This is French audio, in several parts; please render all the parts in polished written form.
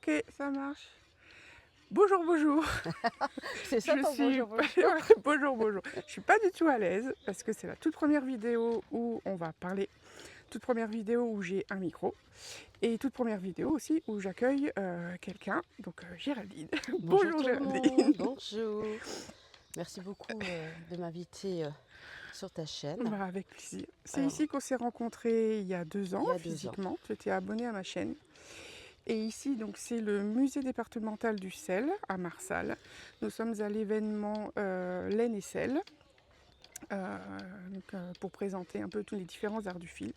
Ok, ça marche. Bonjour, bonjour. C'est ça Je ton suis bonjour, bonjour. bonjour, bonjour. Je suis pas du tout à l'aise parce que c'est la toute première vidéo où on va parler, toute première vidéo où j'ai un micro et toute première vidéo aussi où j'accueille quelqu'un, donc Géraldine. Bonjour Bonjour tout le Géraldine. monde, bonjour. Merci beaucoup de m'inviter sur ta chaîne. Bah, avec plaisir. C'est Alors, ici qu'on s'est rencontrés il y a 2 ans il y a 2 ans. physiquement. Tu étais abonné à ma chaîne. Et ici, donc, c'est le musée départemental du sel à Marsal. Nous sommes à l'événement Laine et sel. Pour présenter un peu tous les différents arts du fil.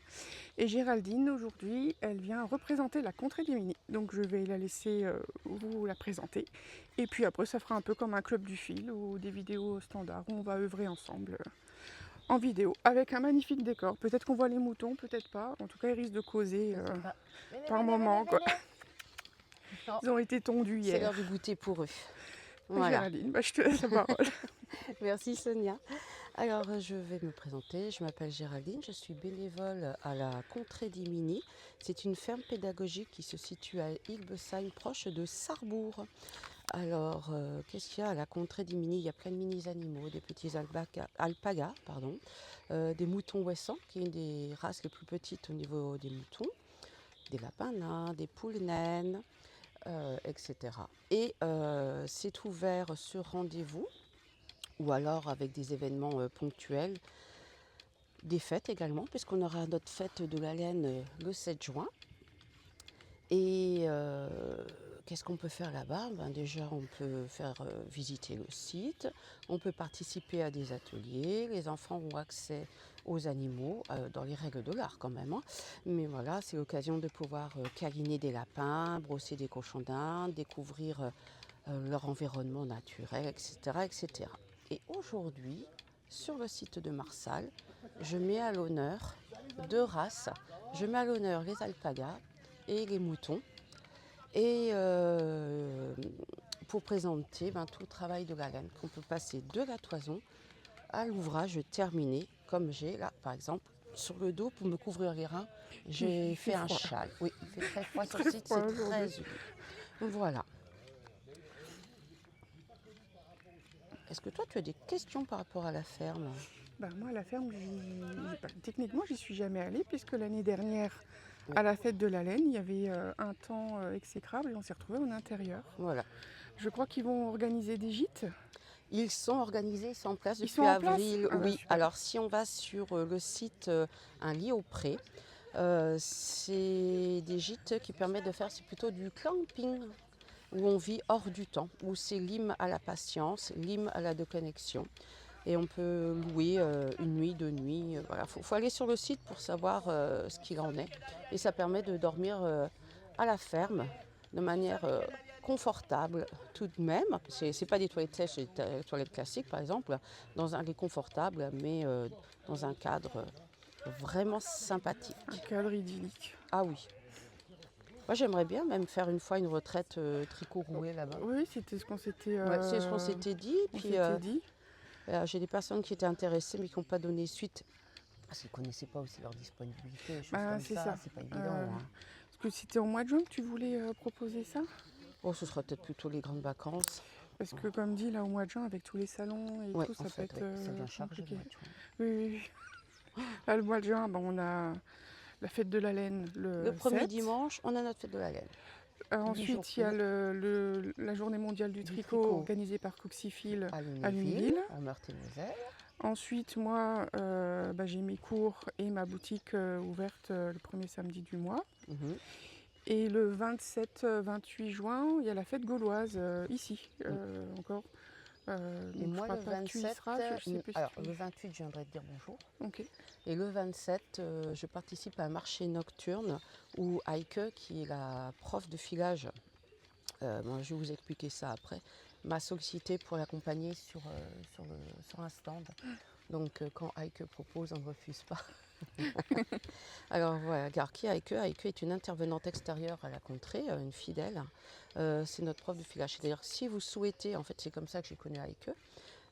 Et Géraldine, aujourd'hui, elle vient représenter la contrée des Minies. Donc je vais la laisser vous la présenter. Et puis après, ça fera un peu comme un club du fil ou des vidéos standards où on va œuvrer ensemble en vidéo avec un magnifique décor. Peut-être qu'on voit les moutons, peut-être pas. En tout cas, ils risquent de causer Je sais pas. Venez, par venez, moment, venez, quoi. venez. Non, Ils ont été tondus c'est l'heure hier. du goûter pour eux. Voilà. Géraldine, bah, je te laisse la parole. Merci Sonia. Alors, je vais me présenter. Je m'appelle Géraldine. Je suis bénévole à la Contrée des Minies. C'est une ferme pédagogique qui se situe à Hilbesheim, proche de Sarrebourg. Alors, qu'est-ce qu'il y a à la Contrée des Minies? Il y a plein de mini-animaux, des petits alpagas, pardon, des moutons ouessants, qui est une des races les plus petites au niveau des moutons, des lapins nains, des poules naines, etc. Et c'est ouvert sur rendez-vous ou alors avec des événements ponctuels, des fêtes également, puisqu'on aura notre fête de la laine le 7 juin. Et qu'est-ce qu'on peut faire là-bas? Déjà, on peut faire visiter le site, on peut participer à des ateliers, les enfants ont accès aux animaux, dans les règles de l'art quand même, hein. Mais voilà, c'est l'occasion de pouvoir câliner des lapins, brosser des cochons d'Inde, découvrir leur environnement naturel, etc., etc. Et aujourd'hui, sur le site de Marsal, je mets à l'honneur 2 races. Je mets à l'honneur les alpagas et les moutons. Et pour présenter tout le travail de la laine, qu'on peut passer de la toison à l'ouvrage terminé, comme j'ai là, par exemple, sur le dos pour me couvrir les reins, j'ai Il fait fait un froid. châle. Oui, il fait très froid sur le Très site, froid c'est très aujourd'hui. humide. Voilà. Est-ce que toi, tu as des questions par rapport à la ferme? Bah, moi, à la ferme, techniquement, j'y suis jamais allée puisque l'année dernière, Oui. à la fête de la laine, il y avait un temps exécrable et on s'est retrouvés en intérieur. Voilà. Je crois qu'ils vont organiser des gîtes. Ils sont organisés, ils sont en place Ils sont depuis en place? avril. Ah bah Oui, super. alors si on va sur le site Un lit au pré, c'est des gîtes qui permettent de faire, c'est plutôt du camping, où on vit hors du temps, où c'est l'hymne à la patience, l'hymne à la déconnexion. Et on peut louer une nuit, 2 nuits. Voilà, faut aller sur le site pour savoir ce qu'il en est. Et ça permet de dormir à la ferme de manière confortable tout de même. C'est pas des toilettes sèches, c'est des toilettes classiques par exemple, dans un lit confortable, mais dans un cadre vraiment sympathique. Un cadre idyllique. Ah oui. Moi j'aimerais bien même faire une fois une retraite tricot roué là-bas. Oui, c'était ce qu'on s'était Ouais, c'est ce qu'on s'était dit. Puis dit. j'ai des personnes qui étaient intéressées mais qui n'ont pas donné suite parce qu'ils ne connaissaient pas aussi leur disponibilité, des choses Bah, comme c'est ça, ça. c'est pas évident, Euh, hein. Parce que c'était au mois de juin que tu voulais proposer ça. Oh, ce sera peut-être plutôt les grandes vacances. Parce que comme dit, là, au mois de juin, avec tous les salons et Oui, tout, en ça peut fait, être oui, c'est bien chargé le compliqué. mois de juin. Oui, oui, oui. Là, le mois de juin, on a la fête de la laine Le le premier 7. dimanche, on a notre fête de la laine. 8 jours Ensuite, il y a plus la journée mondiale du du tricot tricot organisée par Coxifil à à Lunéville, Lunéville. en Meurthe-et-Moselle. Ensuite, moi, j'ai mes cours et ma boutique ouverte le premier samedi du mois. Mhm. Et le 27-28 juin, il y a la fête gauloise ici, encore. Et Donc je moi, crois le pas que tu y 27, seras, je sais plus si alors tu... le 28, je viendrai te dire bonjour. Ok. Et le 27, je participe à un marché nocturne où Heike, qui est la prof de filage, moi, je vais vous expliquer ça après, m'a sollicité pour l'accompagner sur un stand. Donc quand Heike propose, on ne refuse pas. Alors voilà, car qui est Heike? Heike est une intervenante extérieure à la contrée, une fidèle. C'est notre prof de filage. D'ailleurs, si vous souhaitez, en fait c'est comme ça que j'ai connu Heike,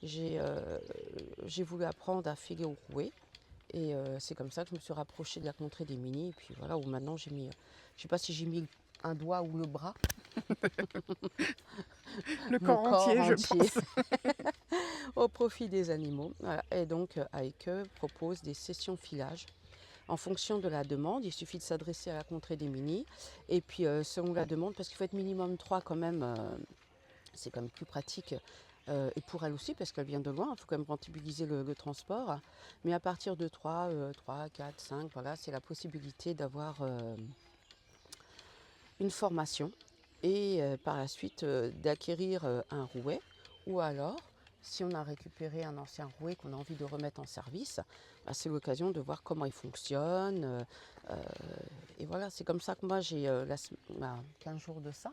j'ai voulu apprendre à filer au rouet. Et c'est comme ça que je me suis rapprochée de la contrée des Minies. Et puis voilà, où maintenant j'ai mis, je ne sais pas si j'ai mis un doigt ou le bras, Le mon corps entier, je entier, pense. au profit des animaux. Voilà. Et donc, Aike propose des sessions filage. En fonction de la demande, il suffit de s'adresser à la contrée des Minies. Et puis, selon la demande, parce qu'il faut être minimum 3 quand même, c'est quand même plus pratique. Et pour elle aussi, parce qu'elle vient de loin, il faut quand même rentabiliser le transport. Mais à partir de 3, 3, 4, 5, voilà, c'est la possibilité d'avoir une formation et par la suite d'acquérir un rouet, ou alors si on a récupéré un ancien rouet qu'on a envie de remettre en service, bah, c'est l'occasion de voir comment il fonctionne. Et voilà, c'est comme ça que moi j'ai 15 jours de ça.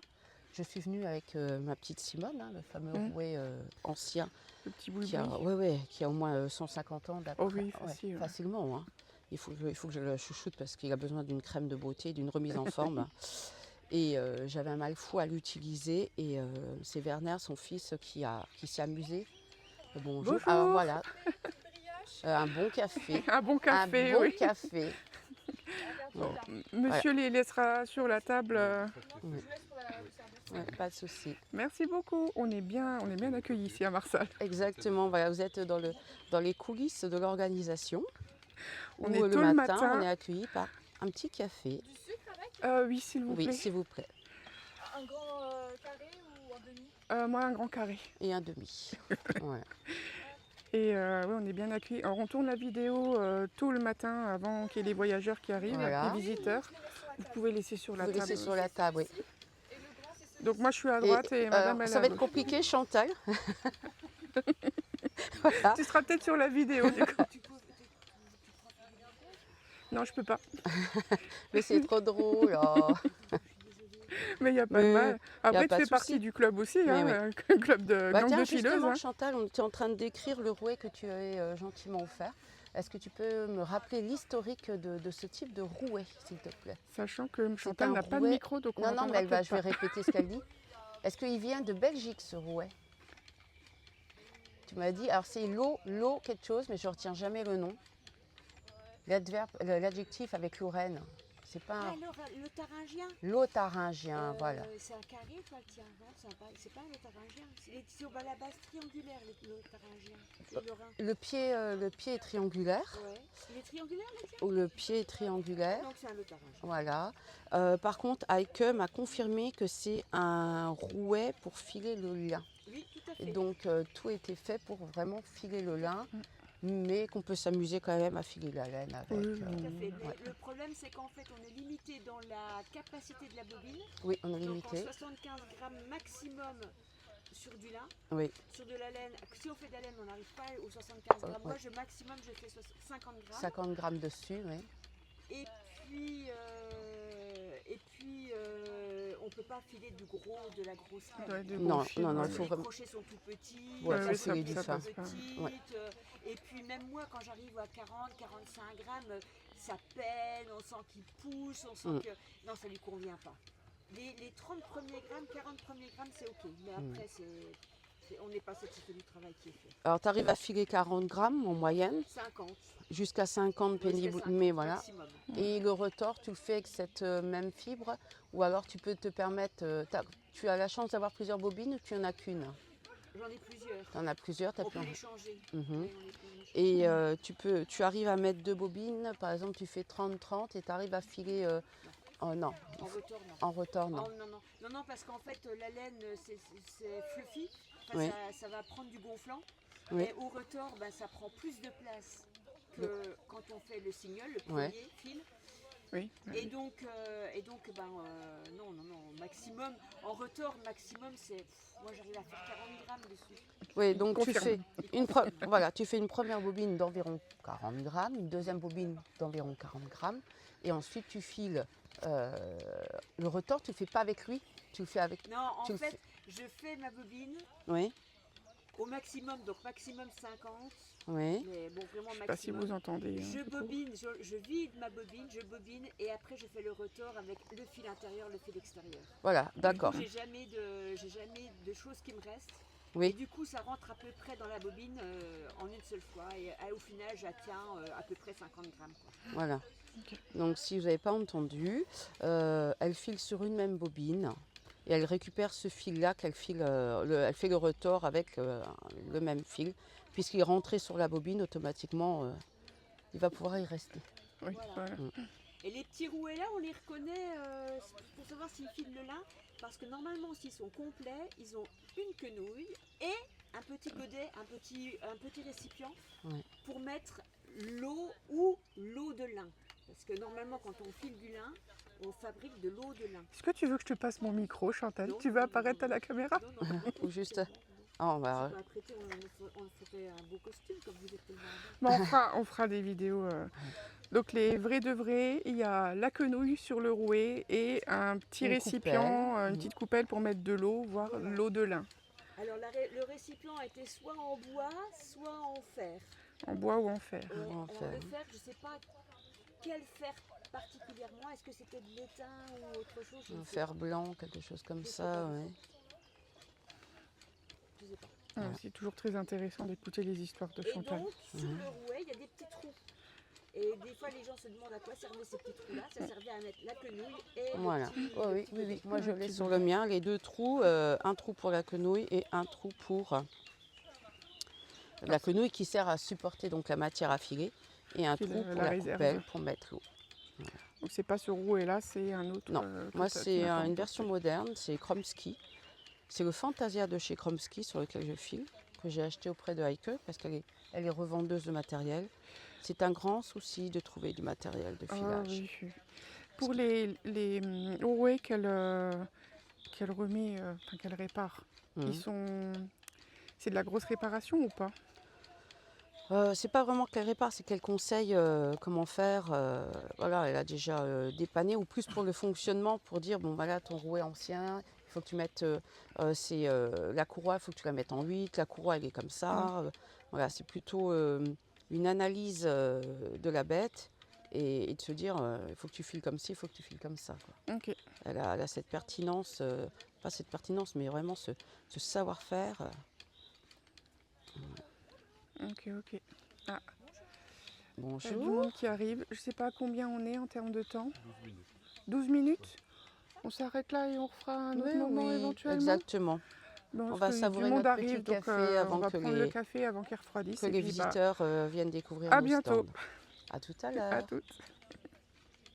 Je suis venue avec ma petite Simone, hein, le fameux Mm. rouet ancien Le petit qui a, boui-boui. qui a au moins 150 ans Oh d'après. oui, facile. Ouais. Facilement. Hein. Il faut que je le chouchoute parce qu'il a besoin d'une crème de beauté, d'une remise en forme. Et j'avais un mal fou à l'utiliser. Et c'est Werner, son fils, qui s'est amusé. Bonjour. Alors Bonjour. voilà, un bon café. Un bon café, Un bon oui. café. Bon, Voilà. monsieur les laissera sur la table. Oui. Ouais, pas de souci. Merci beaucoup. On est bien accueillis ici à Marsal. Exactement. Voilà, vous êtes dans les coulisses de l'organisation. On Où est le tôt le matin, on matin. est accueilli par un petit café. Du sucre avec Oui, s'il vous Oui, plaît. s'il vous plaît. un grand carré ou en demi? Moi, un grand carré. Et un demi. Voilà. Et oui, on est bien accueillis. Alors, on tourne la vidéo tôt le matin avant qu'il y ait les voyageurs qui arrivent, Voilà. les visiteurs. Vous pouvez laisser sur la Vous table. laissez sur la table, oui. Et le grand, c'est celui Donc moi, je suis à droite et madame, elle est ça à va être gauche. compliqué, Chantal. Voilà. Tu seras peut-être sur la vidéo, du coup. tu prends Non, je peux pas. Mais c'est trop drôle. Oh. Mais il n'y a pas de Mais mal. Après, tu pas fais de partie souci. du club aussi, Mais hein, club de Bah gang tiens, de fileuses. justement, Hein. Chantal, on était en train de décrire le rouet que tu avais gentiment offert. Est-ce que tu peux me rappeler l'historique de ce type de rouet, s'il te plaît? Sachant que C'est Chantal un n'a pas de rouet- micro, donc on Non, n'entendra mais peut-être je vais pas. répéter ce qu'elle dit. Est-ce qu'il vient de Belgique, ce rouet? Tu m'as dit, alors c'est l'eau quelque chose, mais je ne retiens jamais le nom. L'adjectif avec Lorraine. C'est pas un... le taringien. Lotharingien, voilà. C'est un carré, toi, le tien. Non, c'est pas un lotaringien. C'est à la base triangulaire, le lotaringien. Et le rein. Le pied est triangulaire. Ouais. Il est triangulaire, le tien? Ou le pied est triangulaire. Donc c'est un lotaringien. Voilà. Par contre, Aike m'a confirmé que c'est un rouet pour filer le lin. Oui, tout à fait. Et donc, tout était fait pour vraiment filer le lin, mais qu'on peut s'amuser quand même à filer la laine avec. Oui, Tout à fait. Mais ouais. le problème, c'est qu'en fait, on est limité dans la capacité de la bobine. Oui, on est Donc en limité. 75 grammes maximum sur du lin. Oui, Sur de la laine, si on fait de la laine, on n'arrive pas aux 75 grammes. Moi, ouais. maximum, je fais 50 grammes. 50 grammes dessus, oui. Et puis, on ne peut pas filer de la grosse laine. Ouais, de Non, gros fils, non, non, ouais. il faut Les vraiment... crochets sont tout petits, Ouais, les ça, c'est laines du sont fin. petites, Ouais. et puis même moi, quand j'arrive à 40, 45 grammes, ça peine, on sent qu'il pousse, on sent que... Non, ça ne lui convient pas. Les 30 premiers grammes, 40 premiers grammes, c'est ok, mais après, on n'est pas satisfait du travail qui est fait. Alors, tu arrives à filer 40 grammes en moyenne, 50, jusqu'à 50 jusqu'à pénibles, 50 mais voilà. maximum. Et le retors, tu le fais avec cette même fibre, ou alors tu peux te permettre... tu as la chance d'avoir plusieurs bobines ou tu en as qu'une? J'en ai plusieurs. Tu en as plusieurs, tu as On pu peut en... les changer. Mhm. Oui, on les peut les changer. Et tu arrives à mettre 2 bobines, par exemple tu fais 30-30 et tu arrives à filer... oh non, En retour, non. en retors non. Oh, non, parce qu'en fait, la laine, c'est fluffy. Enfin, Oui. ça va prendre du gonflant. Oui. Et au retors, ben, ça prend plus de place que quand on fait le signol, le premier Ouais. fil. Oui. Et donc, non, maximum, en retors, maximum, c'est... Moi, j'arrive à faire 40 grammes dessus. Oui, donc tu Confirme. fais voilà, tu fais une première bobine d'environ 40 grammes, une deuxième bobine d'environ 40 grammes, et ensuite tu files le retors, tu ne le fais pas avec lui, tu le fais avec... Non, en Tu le fait, je fais ma bobine Oui, au maximum, donc maximum 50, oui, mais bon, vraiment Je sais pas si maximum. vous entendez. Je du coup. bobine, je vide ma bobine, je bobine et après je fais le retors avec le fil intérieur, le fil extérieur. voilà, Du d'accord. coup, j'ai jamais de choses qui me restent. Et Oui, du coup, ça rentre à peu près dans la bobine en une seule fois. Et au final, j'attiens à peu près 50 grammes. Quoi. voilà. Ok. Donc si vous n'avez pas entendu, elle file sur une même bobine et elle récupère ce fil-là qu'elle file, elle fait le retors avec le même fil. Puisqu'il est rentré sur la bobine, automatiquement, il va pouvoir y rester. Oui, Voilà. voilà. Et les petits rouets là, on les reconnaît pour savoir s'ils filent le lin. Parce que normalement, s'ils sont complets, ils ont une quenouille et un petit godet, un petit récipient Ouais. pour mettre l'eau ou l'eau de lin. Parce que normalement, quand on file du lin, on fabrique de l'eau de lin. Est-ce que tu veux que je te passe mon micro, Chantal? Non, Tu non, veux non, apparaître non, à la caméra? Non, non, non, Ou juste. non, non. Ah, bah, C'est pas apprêté, on ferait un beau costume comme vous êtes tellement belle. Bon, on fera des vidéos. Donc les vrais de vrais, il y a la quenouille sur le rouet et un petit Une récipient, coupelle. une petite coupelle pour mettre de l'eau, voire Voilà. l'eau de lin, Alors le récipient était soit en bois, soit en fer. en bois ou en fer. Ouais, En alors fer. le fer, je ne sais pas quel fer particulièrement. Est-ce que c'était de l'étain ou autre chose? Je ne un sais fer pas. blanc, quelque chose comme Je sais ça. pas, Ouais. Je sais pas. C'est toujours très intéressant d'écouter les histoires de Et Chantal. donc, sur le rouet, il y a des petits trous. Et des fois, les gens se demandent à quoi servaient ces petits trous-là. Ça servait à mettre la quenouille et Voilà. le petit, Oh, le oui, petit oui, oui. godet. Moi, je l'ai sur le mien, les deux trous, un trou pour la quenouille et un trou pour la quenouille qui sert à supporter donc la matière à filer et un Qui est trou la- pour la la réserve. coupelle pour mettre l'eau. Donc c'est pas ce rouet-là, c'est un autre. Non, que moi tu c'est m'as pas une emporté. version moderne, c'est Kromsky. C'est le Fantasia de chez Kromsky sur lequel je file, que j'ai acheté auprès de Heike parce qu'elle est revendeuse de matériel. C'est un grand souci de trouver du matériel de Ah filage. oui. Pour les rouets qu'elle remet, enfin qu'elle répare, Mhm. c'est de la grosse réparation ou pas? C'est pas vraiment qu'elle répare, c'est qu'elle conseille comment faire. Voilà, elle a déjà dépanné, ou plus pour le fonctionnement, pour dire bon voilà, ton rouet ancien, il faut que tu mettes la courroie, il faut que tu la mettes en 8, la courroie elle est comme ça. Voilà, c'est plutôt une analyse de la bête et de se dire il faut que tu files comme ci, il faut que tu files comme ça, quoi. Ok. Elle a cette pertinence, pas cette pertinence, mais vraiment ce savoir-faire. Ok. Il y a du Bonjour. monde qui arrive. Je sais pas combien on est en termes de temps. 12 minutes. On s'arrête là et on refera un autre Oui, moment oui, éventuellement. exactement. Bon, On parce va que savourer du monde notre arrive, petit donc café avant on va que prendre le café avant qu'il refroidisse. que et les puis, visiteurs viennent découvrir à nos bientôt. stands. À tout à À l'heure. toutes.